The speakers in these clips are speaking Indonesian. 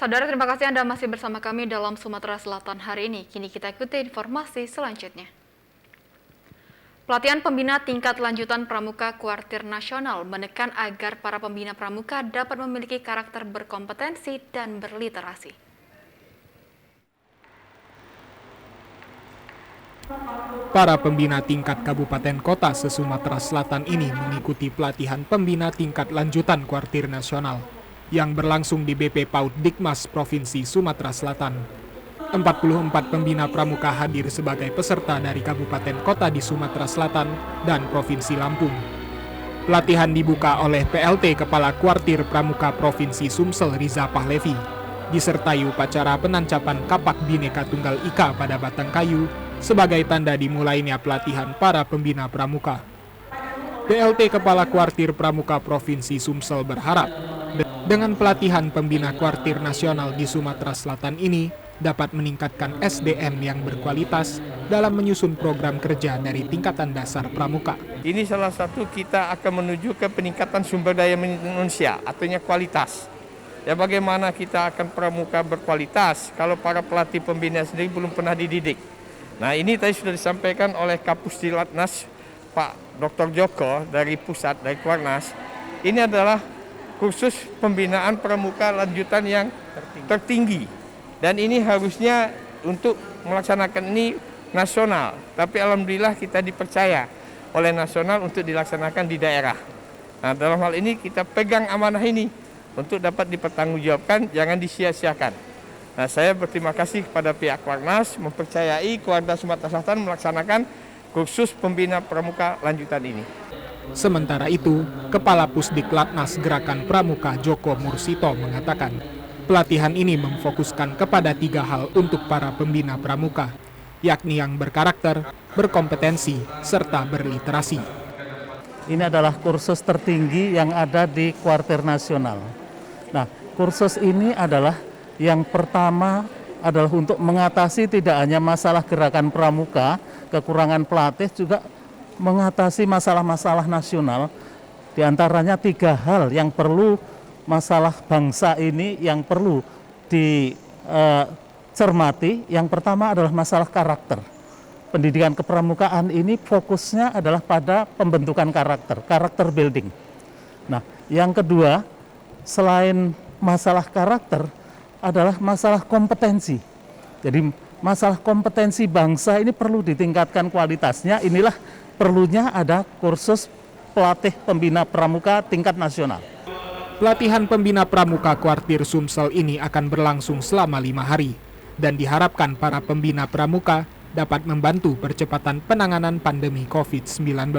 Saudara, terima kasih Anda masih bersama kami dalam Sumatera Selatan hari ini. Kini kita ikuti informasi selanjutnya. Pelatihan pembina tingkat lanjutan pramuka kuartir nasional menekan agar para pembina pramuka dapat memiliki karakter berkompetensi dan berliterasi. Para pembina tingkat kabupaten kota se-Sumatera Selatan ini mengikuti pelatihan pembina tingkat lanjutan kuartir nasional yang berlangsung di BP PAUD Dikmas Provinsi Sumatera Selatan. 44 pembina pramuka hadir sebagai peserta dari kabupaten kota di Sumatera Selatan dan Provinsi Lampung. Pelatihan dibuka oleh PLT Kepala Kuartir Pramuka Provinsi Sumsel Riza Pahlevi, disertai upacara penancapan kapak Bhinneka Tunggal Ika pada batang kayu sebagai tanda dimulainya pelatihan para pembina pramuka. PLT Kepala Kuartir Pramuka Provinsi Sumsel berharap dengan pelatihan pembina kuartir nasional di Sumatera Selatan ini dapat meningkatkan SDM yang berkualitas dalam menyusun program kerja dari tingkatan dasar pramuka. Ini salah satu kita akan menuju ke peningkatan sumber daya manusia, artinya kualitas. Ya, bagaimana kita akan pramuka berkualitas kalau para pelatih pembina sendiri belum pernah dididik. Nah, ini tadi sudah disampaikan oleh Kapus Latnas Pak Dr. Joko dari pusat, dari Kuarnas. Ini adalah kursus pembinaan pramuka lanjutan yang tertinggi. Dan ini harusnya untuk melaksanakan ini nasional. Tapi alhamdulillah kita dipercaya oleh nasional untuk dilaksanakan di daerah. Nah, dalam hal ini kita pegang amanah ini untuk dapat dipertanggungjawabkan, jangan disia-siakan. Nah, saya berterima kasih kepada pihak Kuarnas mempercayai Kuarda Sumatera Selatan melaksanakan kursus pembina pramuka lanjutan ini. Sementara itu, Kepala Pusdik Latnas Gerakan Pramuka Joko Mursito mengatakan, pelatihan ini memfokuskan kepada 3 hal untuk para pembina pramuka, yakni yang berkarakter, berkompetensi, serta berliterasi. Ini adalah kursus tertinggi yang ada di kuartir nasional. Nah, kursus ini adalah yang pertama adalah untuk mengatasi tidak hanya masalah gerakan pramuka, kekurangan pelatih, juga mengatasi masalah-masalah nasional. Di antaranya 3 hal yang perlu masalah bangsa ini yang perlu dicermati. Yang pertama adalah masalah karakter. Pendidikan kepramukaan ini fokusnya adalah pada pembentukan karakter building. Nah, yang kedua, selain masalah karakter adalah masalah kompetensi. Jadi masalah kompetensi bangsa ini perlu ditingkatkan kualitasnya. Inilah perlunya ada kursus pelatih pembina pramuka tingkat nasional. Pelatihan pembina pramuka kuartir Sumsel ini akan berlangsung selama 5 hari dan diharapkan para pembina pramuka dapat membantu percepatan penanganan pandemi COVID-19.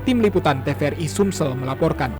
Tim Liputan TVRI Sumsel melaporkan.